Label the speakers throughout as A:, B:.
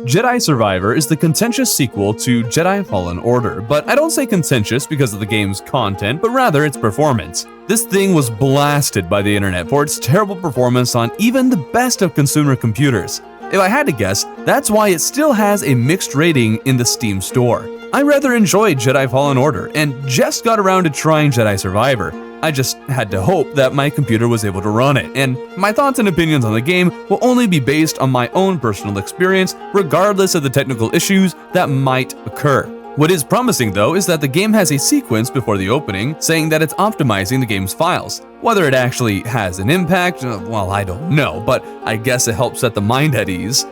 A: Jedi Survivor is the contentious sequel to Jedi Fallen Order, but I don't say contentious because of the game's content, but rather its performance. This thing was blasted by the internet for its terrible performance on even the best of consumer computers. If I had to guess, that's why it still has a mixed rating in the Steam store. I rather enjoyed Jedi Fallen Order and just got around to trying Jedi Survivor. I just had to hope that my computer was able to run it, and my thoughts and opinions on the game will only be based on my own personal experience, regardless of the technical issues that might occur. What is promising though is that the game has a sequence before the opening saying that it's optimizing the game's files. Whether it actually has an impact, well, I don't know, but I guess it helps set the mind at ease.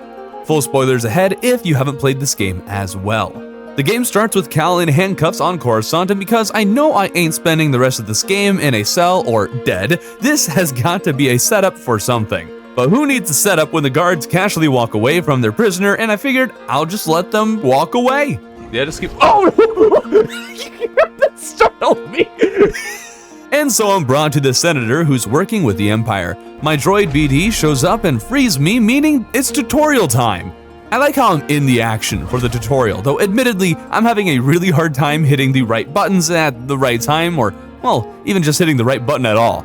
A: Full spoilers ahead if you haven't played this game as well. The game starts with Cal in handcuffs on Coruscant, and because I know I ain't spending the rest of this game in a cell or dead, this has got to be a setup for something. But who needs a setup when the guards casually walk away from their prisoner, and I figured I'll just let them walk away. Yeah, just keep— oh! That startled me! And so I'm brought to the senator who's working with the Empire. My droid BD shows up and frees me, meaning it's tutorial time. I like how I'm in the action for the tutorial, though admittedly, I'm having a really hard time hitting the right buttons at the right time, or, well, even just hitting the right button at all.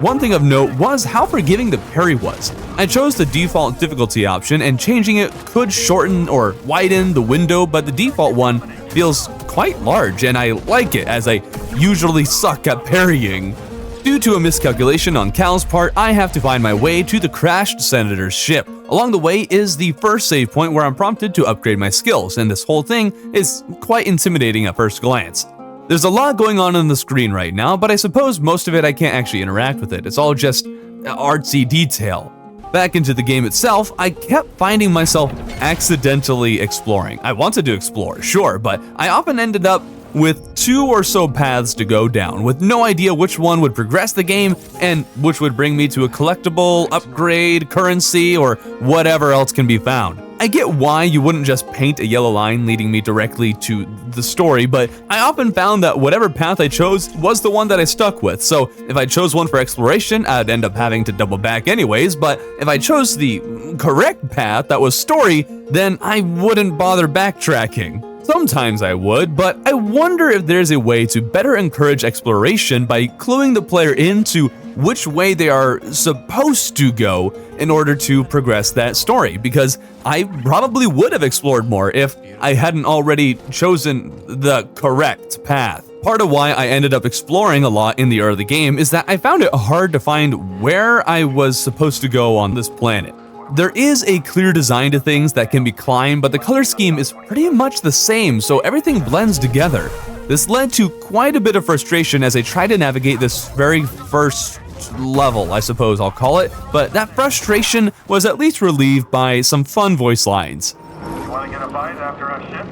A: One thing of note was how forgiving the parry was. I chose the default difficulty option, and changing it could shorten or widen the window, but the default one feels quite large, and I like it, as I usually suck at parrying. Due to a miscalculation on Cal's part, I have to find my way to the crashed Senator's ship. Along the way is the first save point where I'm prompted to upgrade my skills, and this whole thing is quite intimidating at first glance. There's a lot going on the screen right now, but I suppose most of it I can't actually interact with it. It's all just artsy detail. Back into the game itself, I kept finding myself accidentally exploring. I wanted to explore, sure, but I often ended up with 2 or so paths to go down, with no idea which one would progress the game and which would bring me to a collectible, upgrade, currency, or whatever else can be found. I get why you wouldn't just paint a yellow line leading me directly to the story, but I often found that whatever path I chose was the one that I stuck with, so if I chose one for exploration, I'd end up having to double back anyways, but if I chose the correct path that was story, then I wouldn't bother backtracking. Sometimes I would, but I wonder if there's a way to better encourage exploration by cluing the player into which way they are supposed to go in order to progress that story, because I probably would have explored more if I hadn't already chosen the correct path. Part of why I ended up exploring a lot in the early game is that I found it hard to find where I was supposed to go on this planet. There is a clear design to things that can be climbed, but the color scheme is pretty much the same, so everything blends together. This led to quite a bit of frustration as I tried to navigate this very first level, I suppose I'll call it, but that frustration was at least relieved by some fun voice lines.
B: You want to get a bite after a ship?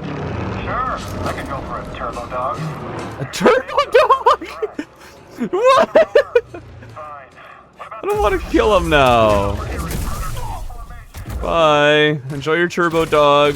B: Sure, I can go for a turbo dog.
A: A turbo dog? What? I don't want to kill him now. Bye. Enjoy your turbo dog.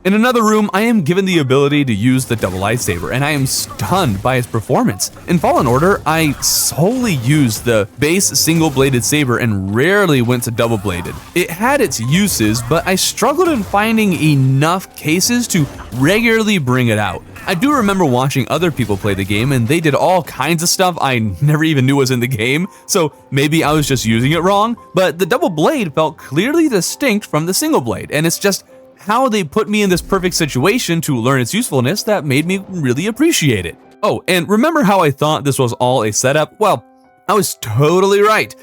A: In another room, I am given the ability to use the double lightsaber, and I am stunned by its performance. In Fallen Order, I solely used the base single-bladed saber and rarely went to double-bladed. It had its uses, but I struggled in finding enough cases to regularly bring it out. I do remember watching other people play the game, and they did all kinds of stuff I never even knew was in the game, so maybe I was just using it wrong, but the double blade felt clearly distinct from the single blade, and it's just how they put me in this perfect situation to learn its usefulness that made me really appreciate it. Oh, and remember how I thought this was all a setup? Well, I was totally right.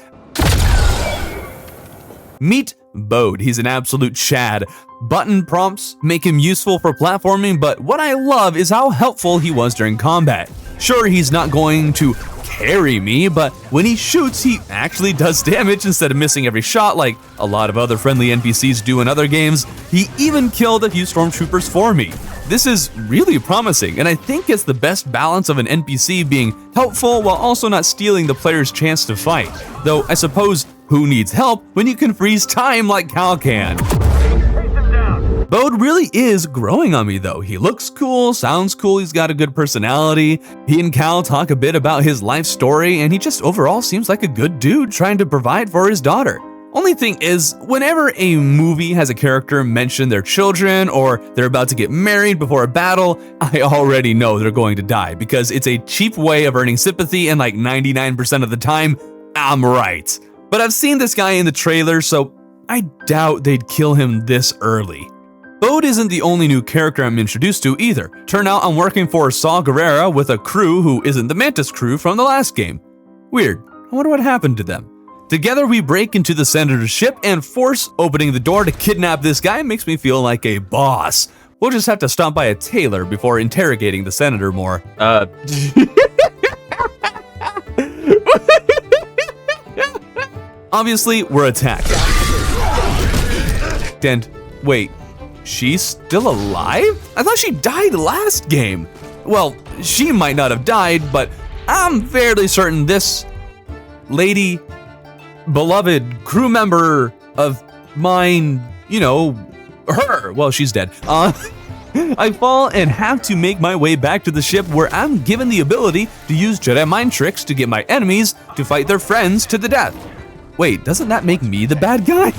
A: Meet Bode. He's an absolute Chad. Button prompts make him useful for platforming, but what I love is how helpful he was during combat. Sure, he's not going to carry me, but when he shoots, he actually does damage instead of missing every shot like a lot of other friendly NPCs do in other games. He even killed a few stormtroopers for me. This is really promising, and I think it's the best balance of an NPC being helpful while also not stealing the player's chance to fight. Though I suppose, who needs help when you can freeze time like Cal can? Bode really is growing on me though. He looks cool, sounds cool, he's got a good personality. He and Cal talk a bit about his life story, and he just overall seems like a good dude trying to provide for his daughter. Only thing is, whenever a movie has a character mention their children or they're about to get married before a battle, I already know they're going to die because it's a cheap way of earning sympathy, and like 99% of the time, I'm right. But I've seen this guy in the trailer, so I doubt they'd kill him this early. Bode isn't the only new character I'm introduced to either. Turn out I'm working for Saw Gerrera with a crew who isn't the Mantis crew from the last game. Weird, I wonder what happened to them. Together we break into the Senator's ship and force opening the door to kidnap this guy makes me feel like a boss. We'll just have to stop by a tailor before interrogating the Senator more. Obviously, we're attacked. And wait, she's still alive? I thought she died last game. Well, she might not have died, but I'm fairly certain this lady, beloved crew member of mine, you know, her, well, she's dead. I fall and have to make my way back to the ship where I'm given the ability to use Jedi mind tricks to get my enemies to fight their friends to the death. Wait, doesn't that make me the bad guy?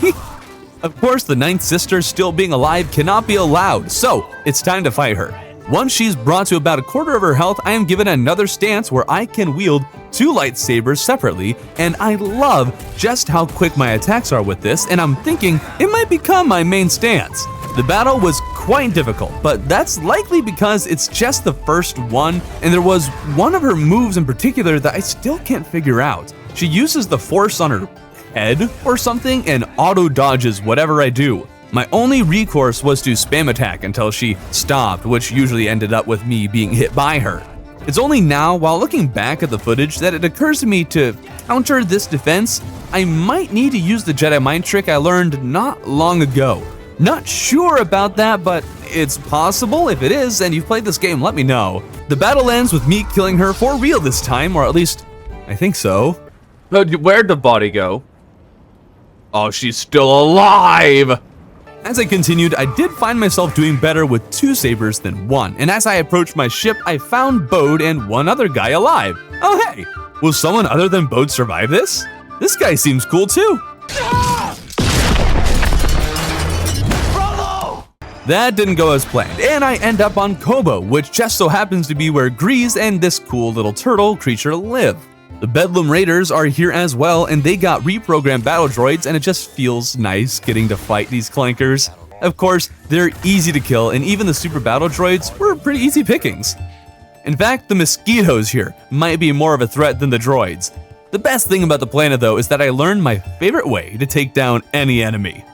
A: Of course, the ninth sister still being alive cannot be allowed, so it's time to fight her. Once she's brought to about a quarter of her health, I am given another stance where I can wield 2 lightsabers separately, and I love just how quick my attacks are with this, and I'm thinking it might become my main stance. The battle was quite difficult, but that's likely because it's just the first one, and there was one of her moves in particular that I still can't figure out. She uses the Force on her head or something and auto dodges whatever I do. My only recourse was to spam attack until she stopped, which usually ended up with me being hit by her. It's only now, while looking back at the footage, that it occurs to me to counter this defense, I might need to use the Jedi mind trick I learned not long ago. Not sure about that, but it's possible. If it is, and you've played this game, let me know. The battle ends with me killing her for real this time, or at least, I think so.
C: But where'd the body go? Oh, she's still alive!
A: As I continued, I did find myself doing better with 2 sabers than 1, and as I approached my ship, I found Bode and one other guy alive. Oh hey, will someone other than Bode survive this? This guy seems cool too. That didn't go as planned, and I end up on Kobo, which just so happens to be where Grease and this cool little turtle creature live. The Bedlam Raiders are here as well, and they got reprogrammed battle droids, and it just feels nice getting to fight these clankers. Of course, they're easy to kill, and even the super battle droids were pretty easy pickings. In fact, the mosquitoes here might be more of a threat than the droids. The best thing about the planet though is that I learned my favorite way to take down any enemy.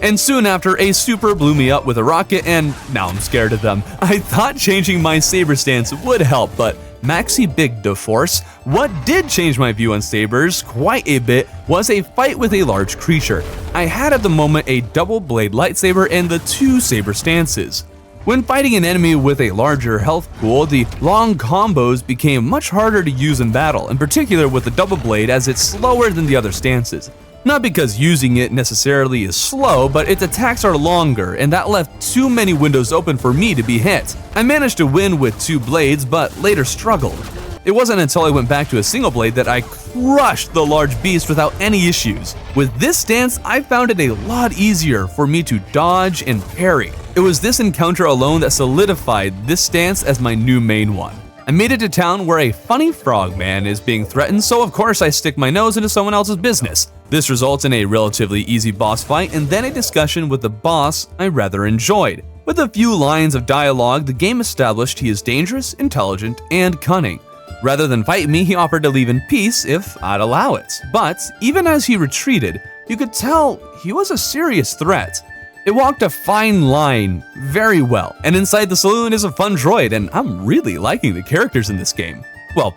A: And soon after, a super blew me up with a rocket, and now I'm scared of them. I thought changing my saber stance would help, but Maxi Big Da Force, what did change my view on sabers quite a bit was a fight with a large creature. I had at the moment a double blade lightsaber and the 2 saber stances. When fighting an enemy with a larger health pool, the long combos became much harder to use in battle, in particular with the double blade as it's slower than the other stances. Not because using it necessarily is slow, but its attacks are longer, and that left too many windows open for me to be hit. I managed to win with 2 blades, but later struggled. It wasn't until I went back to a single blade that I crushed the large beast without any issues. With this stance, I found it a lot easier for me to dodge and parry. It was this encounter alone that solidified this stance as my new main one. I made it to town where a funny frogman is being threatened, so of course I stick my nose into someone else's business. This results in a relatively easy boss fight and then a discussion with the boss I rather enjoyed. With a few lines of dialogue, the game established he is dangerous, intelligent, and cunning. Rather than fight me, he offered to leave in peace if I'd allow it. But even as he retreated, you could tell he was a serious threat. It walked a fine line very well, and inside the saloon is a fun droid, and I'm really liking the characters in this game. Well,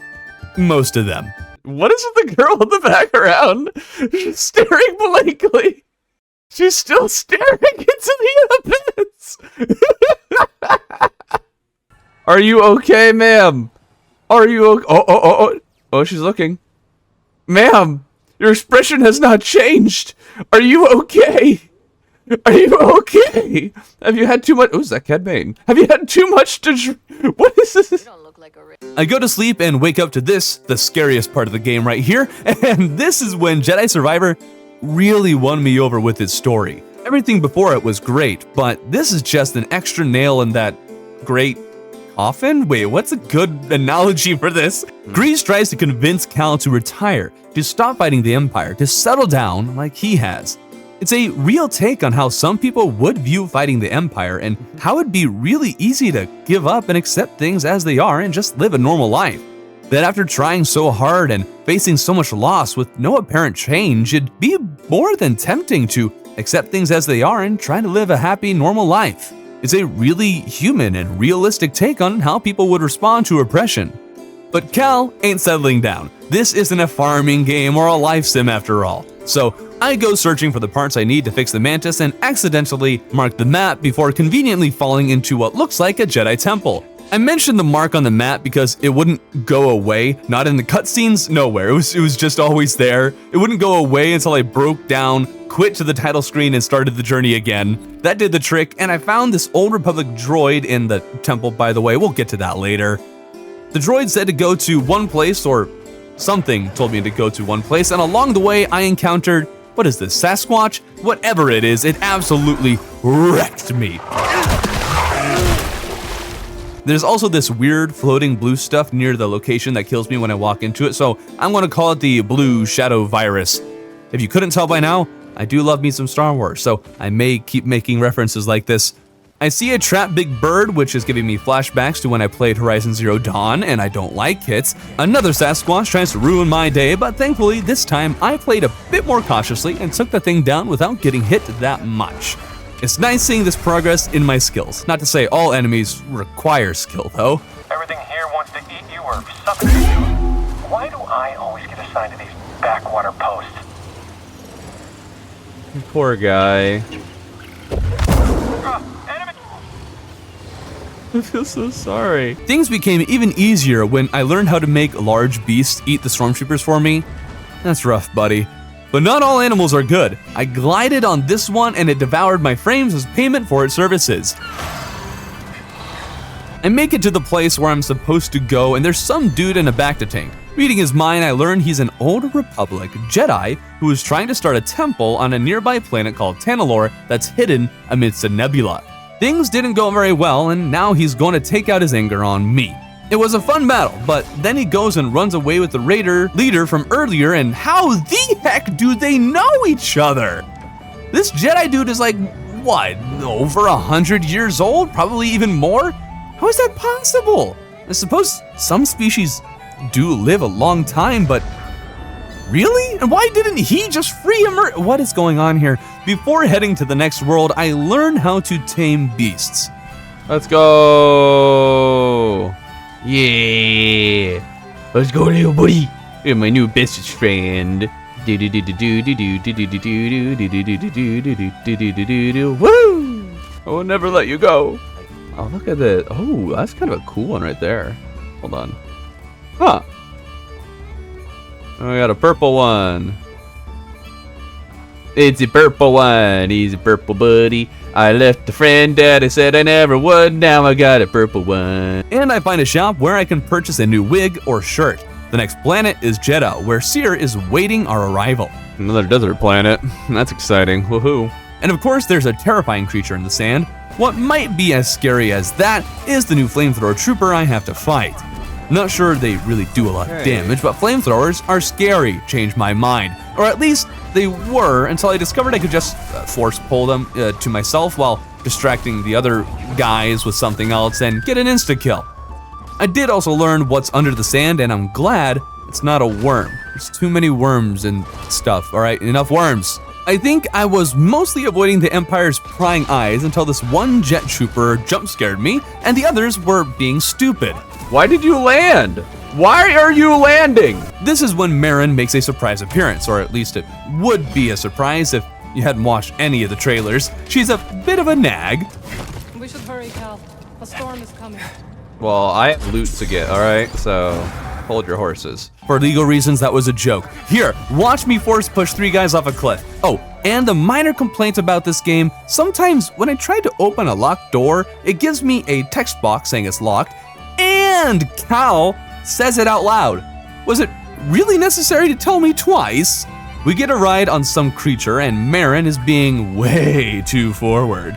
A: most of them.
C: What is with the girl in the background? She's staring blankly. She's still staring into the abyss. Are you okay, ma'am? Are you okay? Oh, she's looking. Ma'am, your expression has not changed. Are you okay? Are you okay? Have you had too much? Oh, is that Cad Bane? Have you had too much to drink? What is this?
D: look like a
A: I go to sleep and wake up to this, the scariest part of the game right here, and this is when Jedi Survivor really won me over with its story. Everything before it was great, but this is just an extra nail in that great coffin? Wait, what's a good analogy for this? Grease tries to convince Cal to retire, to stop fighting the Empire, to settle down like he has. It's a real take on how some people would view fighting the Empire and how it'd be really easy to give up and accept things as they are and just live a normal life. That after trying so hard and facing so much loss with no apparent change, it'd be more than tempting to accept things as they are and try to live a happy, normal life. It's a really human and realistic take on how people would respond to oppression. But Cal ain't settling down. This isn't a farming game or a life sim after all. So I go searching for the parts I need to fix the Mantis and accidentally mark the map before conveniently falling into what looks like a Jedi temple. I mentioned the mark on the map because it wouldn't go away, not in the cutscenes, nowhere. It was just always there. It wouldn't go away until I broke down, quit to the title screen, and started the journey again. That did the trick, and I found this old Republic droid in the temple, by the way. We'll get to that later. The droid said to go to one place, or something told me to go to one place, and along the way I encountered, what is this, Sasquatch? Whatever it is, it absolutely wrecked me. There's also this weird floating blue stuff near the location that kills me when I walk into it, so I'm gonna call it the blue shadow virus. If you couldn't tell by now, I do love me some Star Wars, so I may keep making references like this. I see a trapped big bird, which is giving me flashbacks to when I played Horizon Zero Dawn, and I don't like it. Another Sasquatch tries to ruin my day, but thankfully this time I played a bit more cautiously and took the thing down without getting hit that much. It's nice seeing this progress in my skills. Not to say all enemies require skill, though.
B: Everything here wants to eat you or suffocate you. Why do I always get assigned to these backwater posts?
C: Poor guy.
B: Enemy!
C: I feel so sorry.
A: Things became even easier when I learned how to make large beasts eat the stormtroopers for me. That's rough, buddy. But not all animals are good. I glided on this one and it devoured my frames as payment for its services. I make it to the place where I'm supposed to go and there's some dude in a bacta tank. Reading his mind, I learned he's an old Republic Jedi who is trying to start a temple on a nearby planet called Tanalorr that's hidden amidst a nebula. Things didn't go very well and now he's going to take out his anger on me. It was a fun battle, but then he goes and runs away with the Raider leader from earlier, and how the heck do they know each other? This Jedi dude is like, what, over 100 years old? Probably even more? How is that possible? I suppose some species do live a long time, but really? And why didn't he just free him? What is going on here? Before heading to the next world, I learned how to tame beasts.
C: Let's go. Yeah. Let's go, little buddy. You're my new bestest friend. Woo! I will never let you go. Oh, look at that. Oh, that's kind of a cool one right there. Hold on. Huh. Oh, we got a purple one. It's a purple one. He's a purple buddy. I left a friend that I said I never would. Now I got a purple one.
A: And I find a shop where I can purchase a new wig or shirt. The next planet is Jeddah, where Seher is waiting our arrival.
C: Another desert planet. That's exciting. Woohoo.
A: And of course, there's a terrifying creature in the sand. What might be as scary as that is the new flamethrower trooper I have to fight. Not sure they really do a lot of damage, but flamethrowers are scary, changed my mind. Or at least they were until I discovered I could just force pull them to myself while distracting the other guys with something else and get an insta-kill. I did also learn what's under the sand, and I'm glad it's not a worm. There's too many worms and stuff, alright? Enough worms. I think I was mostly avoiding the Empire's prying eyes until this one jet trooper jump scared me, and the others were being stupid.
C: Why did you land? Why are you landing?
A: This is when Marin makes a surprise appearance, or at least it would be a surprise if you hadn't watched any of the trailers. She's a bit of a nag.
D: We should hurry, Cal. A storm is coming.
C: Well, I have loot to get, alright? So, hold your horses.
A: For legal reasons, that was a joke. Here, watch me force push 3 guys off a cliff. Oh, and the minor complaint about this game, sometimes when I try to open a locked door, it gives me a text box saying it's locked, and and Cal says it out loud. Was it really necessary to tell me twice? We get a ride on some creature and Marin is being way too forward.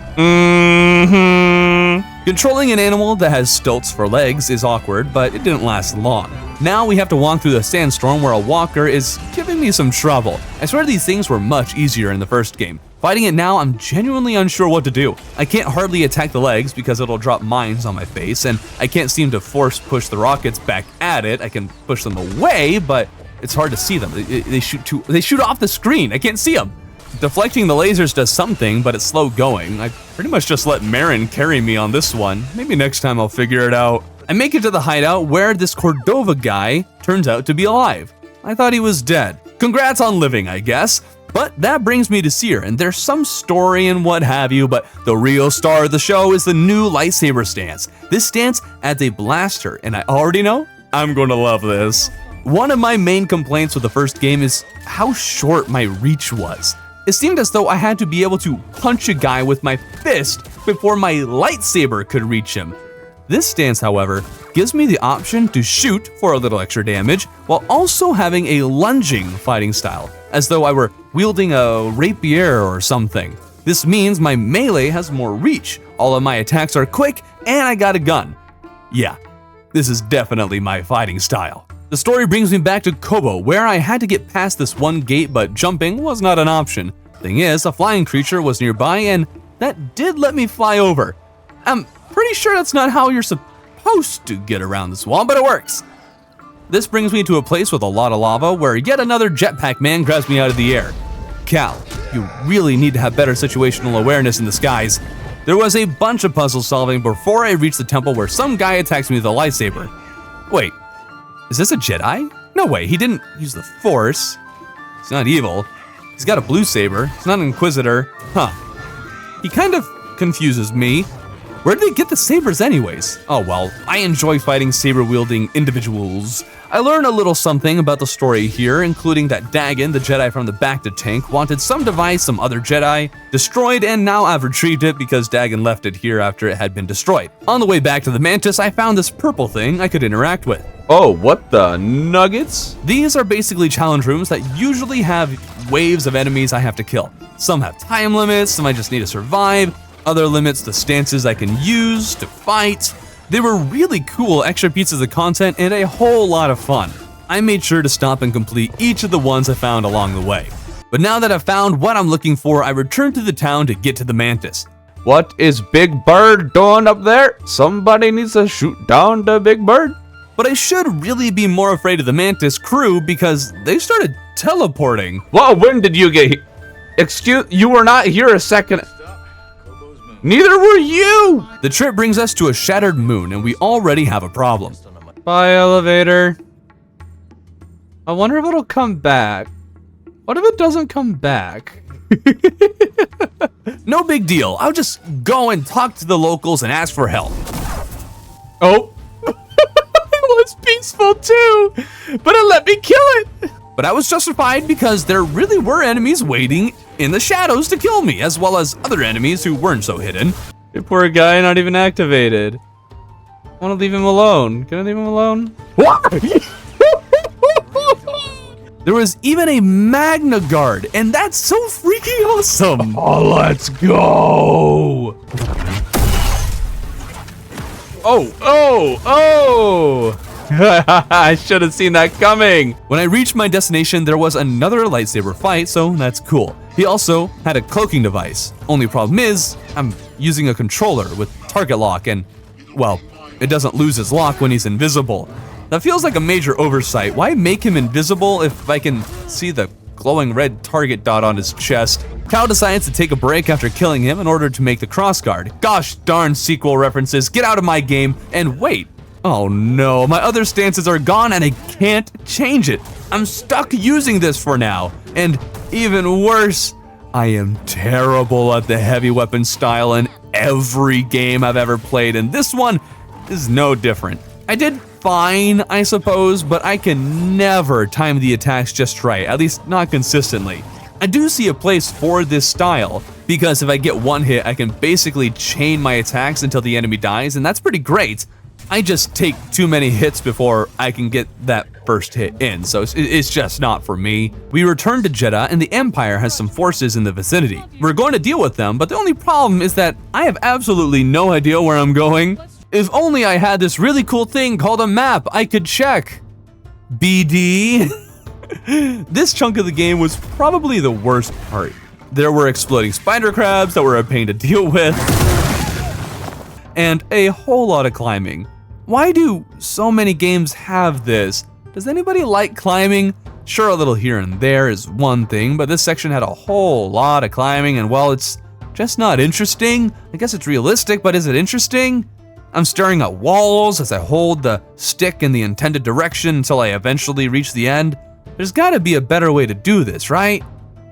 A: Controlling an animal that has stilts for legs is awkward, but it didn't last long. Now we have to walk through the sandstorm where a walker is giving me some trouble. I swear these things were much easier in the first game. Fighting it now, I'm genuinely unsure what to do. I can't hardly attack the legs because it'll drop mines on my face, and I can't seem to force push the rockets back at it. I can push them away, but it's hard to see them. They shoot off the screen. I can't see them. Deflecting the lasers does something, but it's slow going. I pretty much just let Marin carry me on this one. Maybe next time I'll figure it out. I make it to the hideout where this Cordova guy turns out to be alive. I thought he was dead. Congrats on living, I guess. But that brings me to Seher, and there's some story and what have you, but the real star of the show is the new lightsaber stance. This stance adds a blaster, and I already know I'm going to love this. One of my main complaints with the first game is how short my reach was. It seemed as though I had to be able to punch a guy with my fist before my lightsaber could reach him. This stance, however, gives me the option to shoot for a little extra damage while also having a lunging fighting style, as though I were wielding a rapier or something. This means my melee has more reach, all of my attacks are quick, and I got a gun. Yeah, this is definitely my fighting style. The story brings me back to Kobo, where I had to get past this one gate, but jumping was not an option. Thing is, a flying creature was nearby, and that did let me fly over. I'm pretty sure that's not how you're supposed to get around this wall, but it works. This brings me to a place with a lot of lava, where yet another jetpack man grabs me out of the air. Cal, you really need to have better situational awareness in the skies. There was a bunch of puzzle solving before I reached the temple where some guy attacks me with a lightsaber. Wait. Is this a Jedi? No way, he didn't use the Force. He's not evil. He's got a blue saber. He's not an Inquisitor. Huh. He kind of confuses me. Where did they get the sabers anyways? Oh well, I enjoy fighting saber-wielding individuals. I learned a little something about the story here, including that Dagon, the Jedi from the Bacta tank, wanted some device some other Jedi destroyed, and now I've retrieved it because Dagon left it here after it had been destroyed. On the way back to the Mantis, I found this purple thing I could interact with.
C: Oh, what the nuggets?
A: These are basically challenge rooms that usually have waves of enemies I have to kill. Some have time limits, some I just need to survive, other limits the stances I can use to fight. They were really cool extra pieces of content and a whole lot of fun. I made sure to stop and complete each of the ones I found along the way. But now that I've found what I'm looking for, I return to the town to get to the Mantis.
C: What is Big Bird doing up there? Somebody needs to shoot down the Big Bird.
A: But I should really be more afraid of the Mantis crew because they started teleporting.
C: Well, when did you get here? Excuse, you were not here a second. Neither were you!
A: The trip brings us to a shattered moon and we already have a problem.
C: Bye, elevator. I wonder if it'll come back. What if it doesn't come back?
A: No big deal. I'll just go and talk to the locals and ask for help.
C: Oh. It was peaceful too, but it let me kill it.
A: But I was justified because there really were enemies waiting in the shadows to kill me, as well as other enemies who weren't so hidden.
C: Your poor guy, not even activated. I want to leave him alone. Can I leave him alone?
A: There was even a Magna Guard, and that's so freaking awesome.
C: Oh, let's go. Oh. I should have seen that coming.
A: When I reached my destination, there was another lightsaber fight, so that's cool. He also had a cloaking device. Only problem is, I'm using a controller with target lock and, well, it doesn't lose his lock when he's invisible. That feels like a major oversight. Why make him invisible if I can see the glowing red target dot on his chest? Cal decides to take a break after killing him in order to make the crossguard. Gosh darn sequel references, get out of my game, and wait. Oh no, my other stances are gone and I can't change it. I'm stuck using this for now. And even worse, I am terrible at the heavy weapon style in every game I've ever played, and this one is no different. I did fine, I suppose, but I can never time the attacks just right, at least not consistently. I do see a place for this style, because if I get one hit, I can basically chain my attacks until the enemy dies, and that's pretty great. I just take too many hits before I can get that first hit in, so it's just not for me. We return to Jeddah and the Empire has some forces in the vicinity. We're going to deal with them, but the only problem is that I have absolutely no idea where I'm going. If only I had this really cool thing called a map I could check. BD. This chunk of the game was probably the worst part. There were exploding spider crabs that were a pain to deal with, and a whole lot of climbing. Why do so many games have this? Does anybody like climbing? Sure, a little here and there is one thing, but this section had a whole lot of climbing, and while it's just not interesting, I guess it's realistic, but is it interesting? I'm staring at walls as I hold the stick in the intended direction until I eventually reach the end. There's gotta be a better way to do this, right?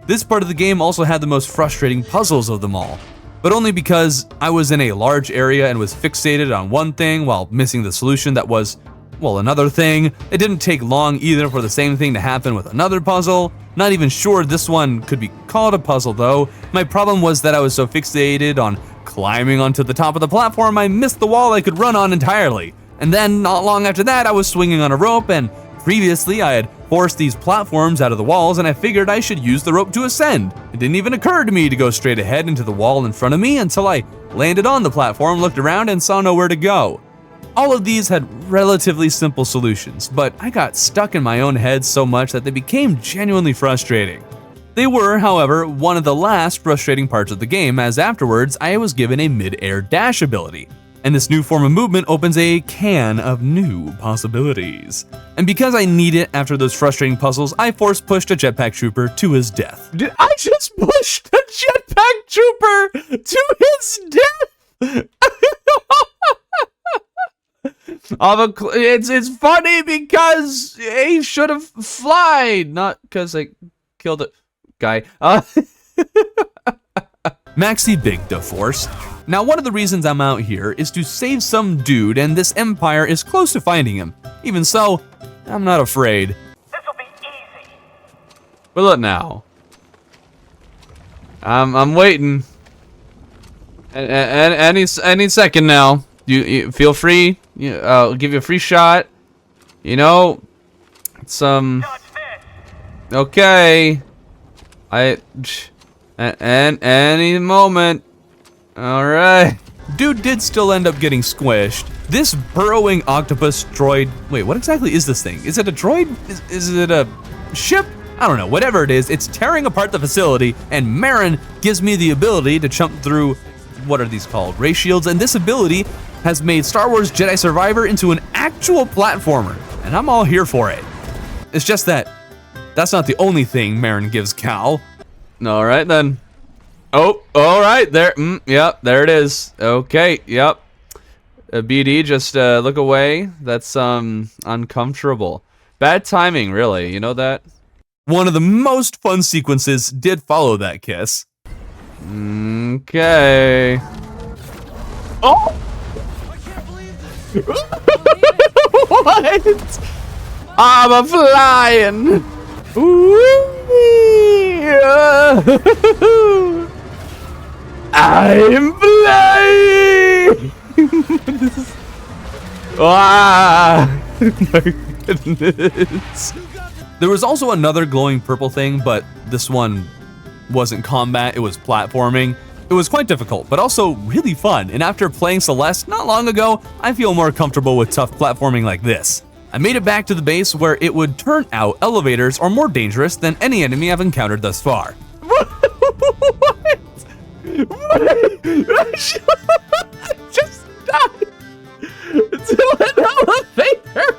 A: This part of the game also had the most frustrating puzzles of them all, but only because I was in a large area and was fixated on one thing while missing the solution that was, well, another thing. It didn't take long either for the same thing to happen with another puzzle. Not even sure this one could be called a puzzle though. My problem was that I was so fixated on climbing onto the top of the platform, I missed the wall I could run on entirely. And then not long after that, I was swinging on a rope, and previously I had forced these platforms out of the walls and I figured I should use the rope to ascend. It didn't even occur to me to go straight ahead into the wall in front of me until I landed on the platform, looked around, and saw nowhere to go. All of these had relatively simple solutions, but I got stuck in my own head so much that they became genuinely frustrating. They were, however, one of the last frustrating parts of the game, as afterwards I was given a mid-air dash ability. And this new form of movement opens a can of new possibilities. And because I need it after those frustrating puzzles, I force pushed a jetpack trooper to his death.
C: Did I just pushed a jetpack trooper to his death? It's funny because he should have flied, not because I killed a guy.
A: Maxi Big Da Force. Now, one of the reasons I'm out here is to save some dude, and this Empire is close to finding him. Even so, I'm not afraid.
B: This'll be easy.
C: But look now. I'm waiting. Any second now. You feel free. I'll give you a free shot. You know, it's
B: Dodge this.
C: okay. And any moment. All right.
A: Dude did still end up getting squished. This burrowing octopus droid. Wait, what exactly is this thing? Is it a droid? Is it a ship? I don't know. Whatever it is, it's tearing apart the facility, and Marin gives me the ability to jump through. What are these called? Ray shields, and this ability has made Star Wars Jedi Survivor into an actual platformer, and I'm all here for it. It's just that that's not the only thing Marin gives Cal.
C: All right then. Oh, all right there. Yep, there it is. Okay, yep. BD, just look away. That's uncomfortable. Bad timing, really. You know that?
A: One of the most fun sequences did follow that kiss.
C: Okay. Oh!
D: I can't believe this.
C: What? I'm a flying. I'm flying. Ah, my goodness.
A: There was also another glowing purple thing, but this one wasn't combat, it was platforming. It was quite difficult, but also really fun, and after playing Celeste not long ago, I feel more comfortable with tough platforming like this. I made it back to the base where it would turn out elevators are more dangerous than any enemy I've encountered thus far.
C: What? I just died to an elevator.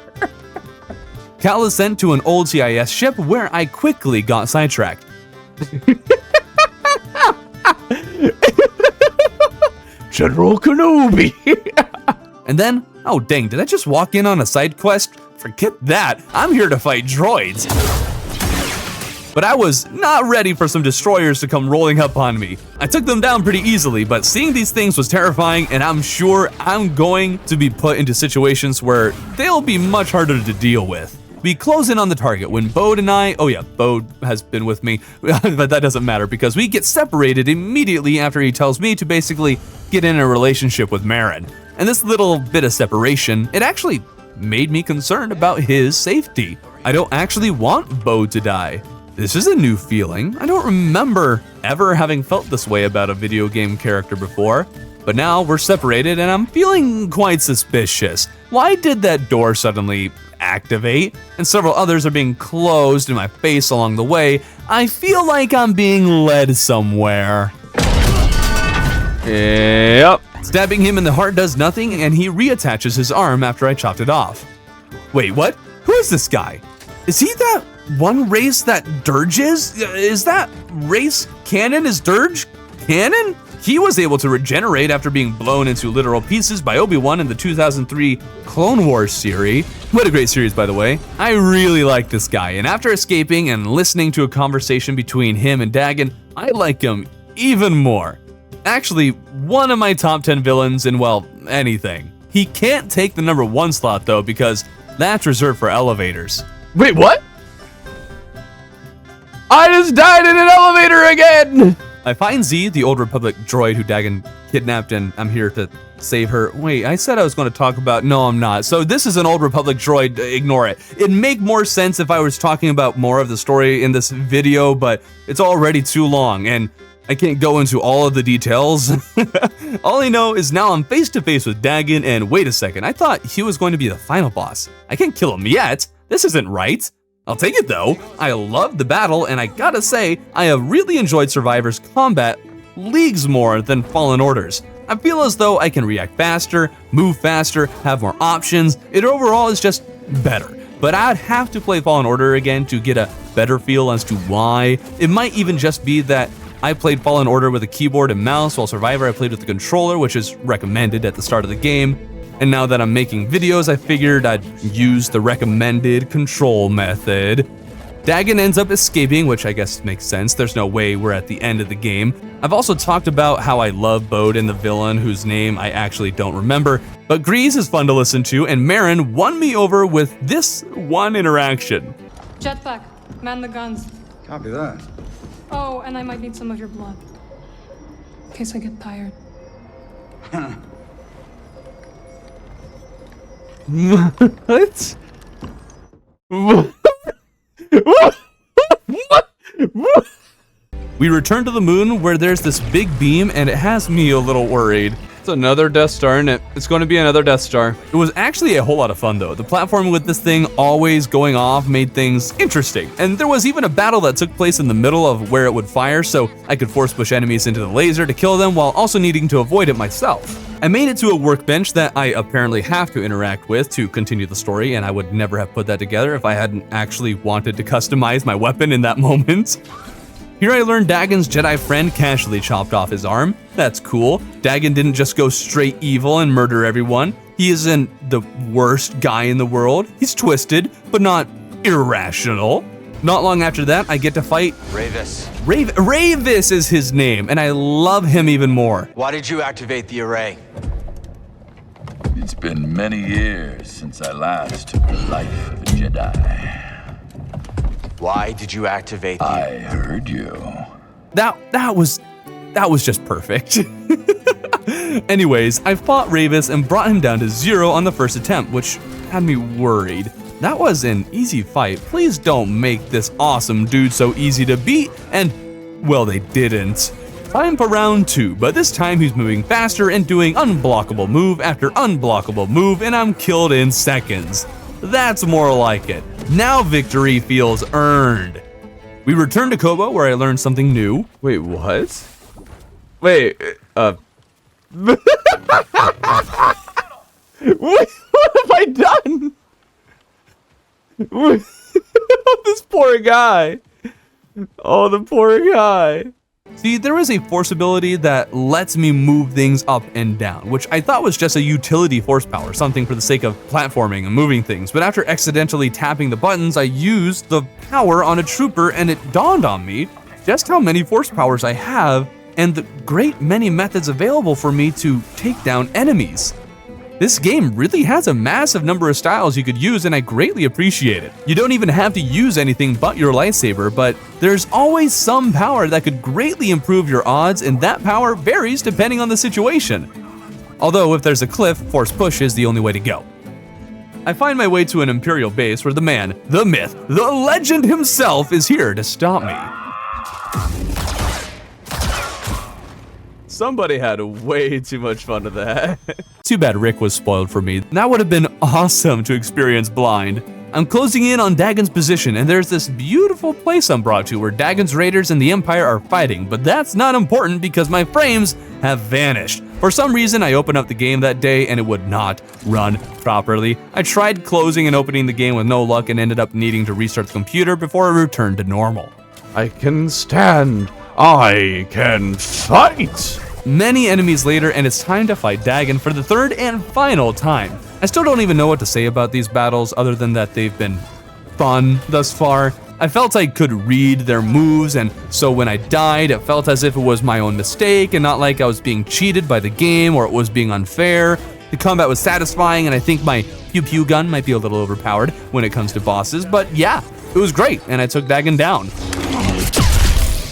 A: Cal is sent to an old CIS ship where I quickly got sidetracked.
C: General Kenobi.
A: And then, oh dang, did I just walk in on a side quest? Forget that, I'm here to fight droids. But I was not ready for some destroyers to come rolling up on me. I took them down pretty easily, but seeing these things was terrifying, and I'm sure I'm going to be put into situations where they'll be much harder to deal with. We close in on the target when Bode and I, oh yeah, Bode has been with me, but that doesn't matter because we get separated immediately after he tells me to basically get in a relationship with Marin. and this little bit of separation, it actually made me concerned about his safety. I don't actually want Bo to die. This is a new feeling. I don't remember ever having felt this way about a video game character before, but now we're separated and I'm feeling quite suspicious. Why did that door suddenly activate? And several others are being closed in my face along the way. I feel like I'm being led somewhere.
C: Yep.
A: Stabbing him in the heart does nothing, and he reattaches his arm after I chopped it off. Wait, what? Who is this guy? Is he that one race that Dirge is? Is that race canon? Is Dirge canon? He was able to regenerate after being blown into literal pieces by Obi-Wan in the 2003 Clone Wars series. What a great series, by the way. I really like this guy, and after escaping and listening to a conversation between him and Dagan, I like him even more. Actually, one of my top 10 villains in, well, anything. He can't take the number 1 slot though, because that's reserved for elevators.
C: Wait, what? I just died in an elevator again!
A: I find Z, the old Republic droid who Dagan kidnapped, and I'm here to save her. Wait, I said I was going to talk about, no, I'm not. So this is an old Republic droid, ignore it. It'd make more sense if I was talking about more of the story in this video, but it's already too long, and I can't go into all of the details. All I know is now I'm face to face with Dagan, and wait a second, I thought he was going to be the final boss. I can't kill him yet. This isn't right. I'll take it though. I loved the battle, and I gotta say, I have really enjoyed Survivor's combat leagues more than Fallen Order's. I feel as though I can react faster, move faster, have more options. It overall is just better. But I'd have to play Fallen Order again to get a better feel as to why. It might even just be that I played Fallen Order with a keyboard and mouse, while Survivor I played with the controller, which is recommended at the start of the game. And now that I'm making videos, I figured I'd use the recommended control method. Dagan ends up escaping, which I guess makes sense. There's no way we're at the end of the game. I've also talked about how I love Bode and the villain, whose name I actually don't remember, but Grease is fun to listen to, and Marin won me over with this one interaction.
E: Jetpack, man the guns.
F: Copy that.
E: Oh, and I might need some of your blood. In case I get tired.
C: What?
A: We return to the moon where there's this big beam, and it has me a little worried.
C: It's another Death Star, isn't it? It's going to be another Death Star.
A: It was actually a whole lot of fun though. The platforming with this thing always going off made things interesting. And there was even a battle that took place in the middle of where it would fire, so I could force push enemies into the laser to kill them while also needing to avoid it myself. I made it to a workbench that I apparently have to interact with to continue the story, and I would never have put that together if I hadn't actually wanted to customize my weapon in that moment. Here I learned Dagan's Jedi friend casually chopped off his arm. That's cool. Dagan didn't just go straight evil and murder everyone. He isn't the worst guy in the world. He's twisted, but not irrational. Not long after that, I get to fight
G: Ravis.
A: Ravis is his name, and I love him even more.
G: Why did you activate the array?
H: It's been many years since I last took the life of a Jedi.
G: Why did you activate the...
H: I heard you.
A: That was just perfect. Anyways, I fought Ravis and brought him down to 0 on the first attempt, which had me worried. That was an easy fight. Please don't make this awesome dude so easy to beat, and, well, they didn't. Time for round 2, but this time he's moving faster and doing unblockable move after unblockable move, and I'm killed in seconds. That's more like it. Now victory feels earned. We return to Kobo, where I learned something new.
C: Wait, what? Wait, what have I done? This poor guy. Oh, the poor guy.
A: See, there is a force ability that lets me move things up and down, which I thought was just a utility force power, something for the sake of platforming and moving things. But after accidentally tapping the buttons, I used the power on a trooper, and it dawned on me just how many force powers I have and the great many methods available for me to take down enemies. This game really has a massive number of styles you could use, and I greatly appreciate it. You don't even have to use anything but your lightsaber, but there's always some power that could greatly improve your odds, and that power varies depending on the situation. although if there's a cliff, force push is the only way to go. I find my way to an Imperial base where the man, the myth, the legend himself is here to stop me.
C: Somebody had way too much fun with that.
A: Too bad Rick was spoiled for me. That would have been awesome to experience blind. I'm closing in on Dagon's position, and there's this beautiful place I'm brought to where Dagon's raiders and the Empire are fighting, but that's not important because my frames have vanished. For some reason, I opened up the game that day and it would not run properly. I tried closing and opening the game with no luck and ended up needing to restart the computer before it returned to normal.
C: I can stand. I can fight.
A: Many enemies later, and it's time to fight Dagon for the third and final time. I still don't even know what to say about these battles other than that they've been fun thus far. I felt I could read their moves, and so when I died, it felt as if it was my own mistake and not like I was being cheated by the game or it was being unfair. The combat was satisfying, and I think my pew-pew gun might be a little overpowered when it comes to bosses, but yeah, it was great, and I took Dagon down.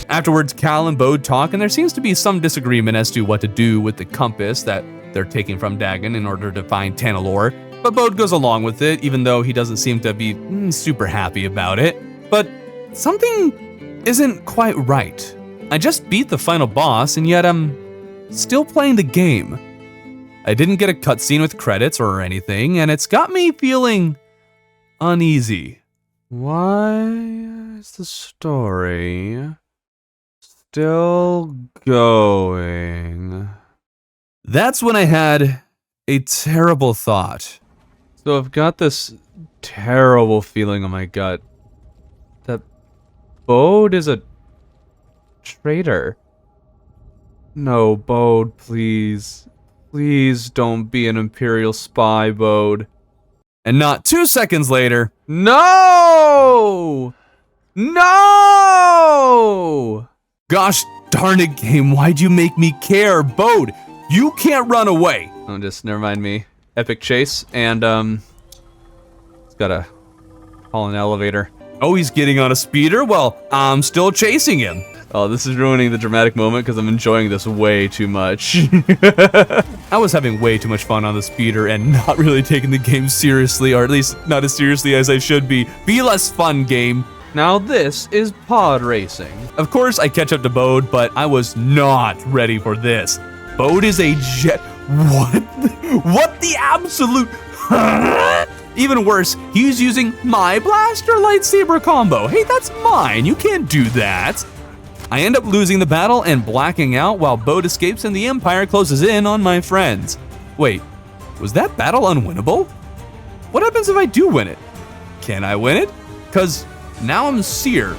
A: Afterwards, Cal and Bode talk, and there seems to be some disagreement as to what to do with the compass that they're taking from Dagon in order to find Tanalorr, but Bode goes along with it, even though he doesn't seem to be super happy about it. But something isn't quite right. I just beat the final boss, and yet I'm still playing the game. I didn't get a cutscene with credits or anything, and it's got me feeling uneasy.
C: Why is the story still going?
A: That's when I had a terrible thought.
C: So I've got this terrible feeling in my gut that Bode is a traitor. No, Bode, please. Please don't be an Imperial spy, Bode.
A: And not 2 seconds later,
C: No! No!
A: gosh darn it, game, why'd you make me care? Bode, you can't run away.
C: Oh, just never mind me. Epic chase, and it's gotta call an elevator.
A: Oh, he's getting on a speeder? Well, I'm still chasing him.
C: Oh, this is ruining the dramatic moment because I'm enjoying this way too much.
A: I was having way too much fun on the speeder and not really taking the game seriously, or at least not as seriously as I should be. Be less fun, game.
C: Now this is pod racing.
A: Of course, I catch up to Bode, but I was not ready for this. Bode is a jet. What the absolute? Even worse, he's using my blaster lightsaber combo. Hey, that's mine. You can't do that. I end up losing the battle and blacking out while Bode escapes and the Empire closes in on my friends. Wait, was that battle unwinnable? What happens if I do win it? Can I win it? Cause now I'm Seher.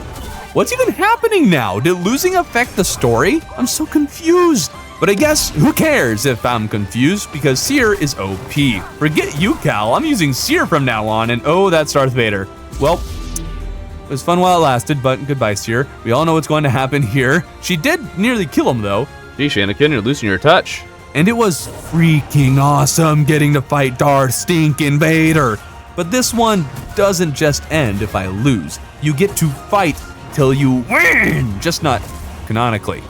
A: What's even happening now? Did losing affect the story? I'm so confused. But I guess, who cares if I'm confused, because Seher is OP. Forget you, Cal, I'm using Seher from now on, and oh, that's Darth Vader. Well, it was fun while it lasted, but goodbye, Seher. We all know what's going to happen here. She did nearly kill him, though.
C: Geez, Anakin, you're losing your touch.
A: And it was freaking awesome getting to fight Darth Stinkin' Vader. But this one doesn't just end if I lose. You get to fight till you win, just not canonically.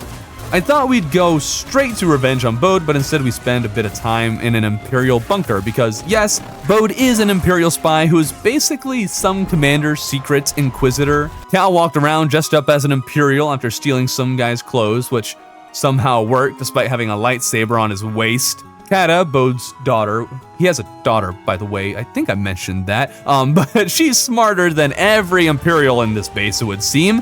A: I thought we'd go straight to revenge on Bode, but instead we spend a bit of time in an Imperial bunker because, yes, Bode is an Imperial spy who is basically some commander's secret inquisitor. Cal walked around dressed up as an Imperial after stealing some guy's clothes, which somehow worked despite having a lightsaber on his waist. Kata, Bode's daughter, he has a daughter, by the way, I think I mentioned that, but she's smarter than every Imperial in this base, it would seem.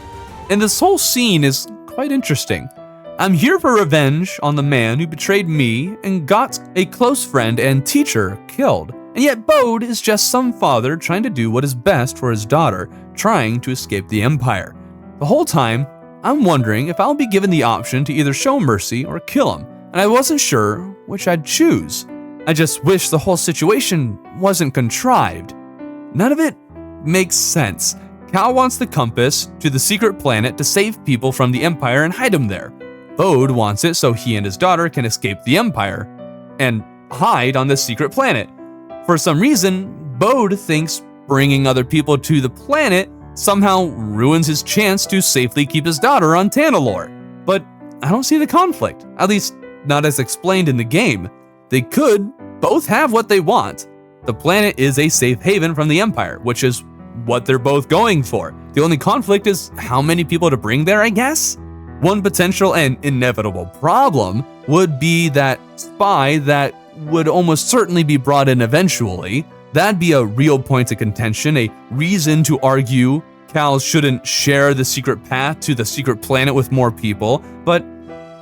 A: And this whole scene is quite interesting. I'm here for revenge on the man who betrayed me and got a close friend and teacher killed. And yet Bode is just some father trying to do what is best for his daughter, trying to escape the Empire. The whole time, I'm wondering if I'll be given the option to either show mercy or kill him, and I wasn't sure which I'd choose. I just wish the whole situation wasn't contrived. None of it makes sense. Cal wants the compass to the secret planet to save people from the Empire and hide them there. Bode wants it so he and his daughter can escape the Empire and hide on this secret planet. For some reason, Bode thinks bringing other people to the planet somehow ruins his chance to safely keep his daughter on Tanalorr. But I don't see the conflict, at least not as explained in the game. they could both have what they want. The planet is a safe haven from the Empire, which is what they're both going for. The only conflict is how many people to bring there, I guess? One potential and inevitable problem would be that spy that would almost certainly be brought in eventually. That'd be a real point of contention, a reason to argue Cal shouldn't share the secret path to the secret planet with more people, but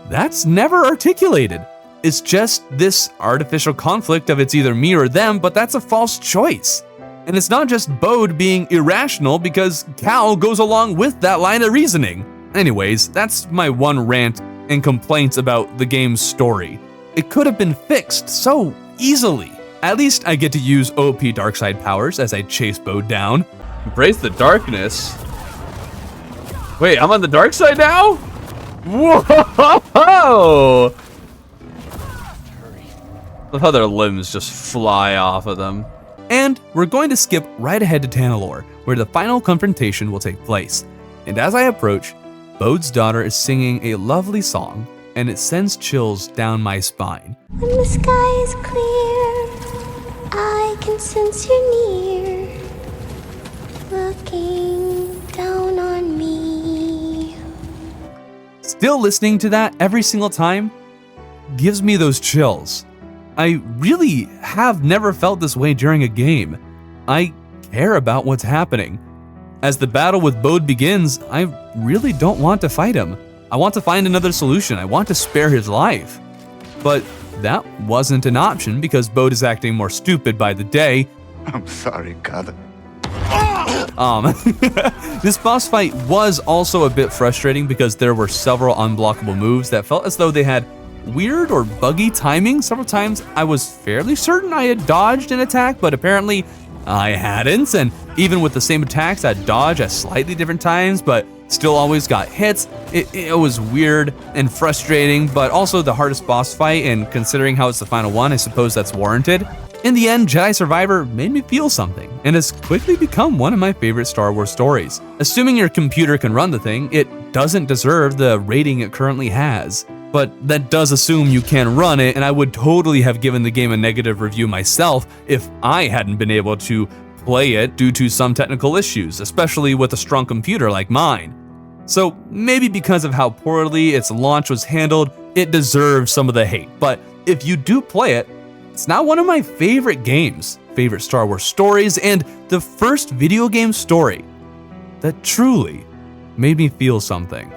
A: that's never articulated. It's just this artificial conflict of it's either me or them, but that's a false choice. And it's not just Bode being irrational because Cal goes along with that line of reasoning. Anyways, that's my one rant and complaints about the game's story. It could have been fixed so easily. At least I get to use OP darkside powers as I chase Bode down.
C: Embrace the darkness. Wait, I'm on the dark side now? Whoa! Love how their limbs just fly off of them.
A: And we're going to skip right ahead to Tanalorr, where the final confrontation will take place. And as I approach, Bode's daughter is singing a lovely song, and it sends chills down my spine.
F: When the sky is clear, I can sense you're near, looking down on me.
A: Still listening to that every single time gives me those chills. I really have never felt this way during a game. I care about what's happening. As the battle with Bode begins, I really don't want to fight him. I want to find another solution. I want to spare his life. But that wasn't an option because Bode is acting more stupid by the day.
I: I'm sorry, God.
A: This boss fight was also a bit frustrating because there were several unblockable moves that felt as though they had weird or buggy timing. Several times I was fairly certain I had dodged an attack, but apparently I hadn't, and even with the same attacks I'd dodge at slightly different times, but still always got hits. It was weird and frustrating, but also the hardest boss fight, and considering how it's the final one, I suppose that's warranted. In the end, Jedi Survivor made me feel something, and has quickly become one of my favorite Star Wars stories. Assuming your computer can run the thing, it doesn't deserve the rating it currently has. But that does assume you can run it, and I would totally have given the game a negative review myself if I hadn't been able to play it due to some technical issues, especially with a strong computer like mine. So maybe because of how poorly its launch was handled, it deserves some of the hate. But if you do play it, it's not one of my favorite games, favorite Star Wars stories, and the first video game story that truly made me feel something.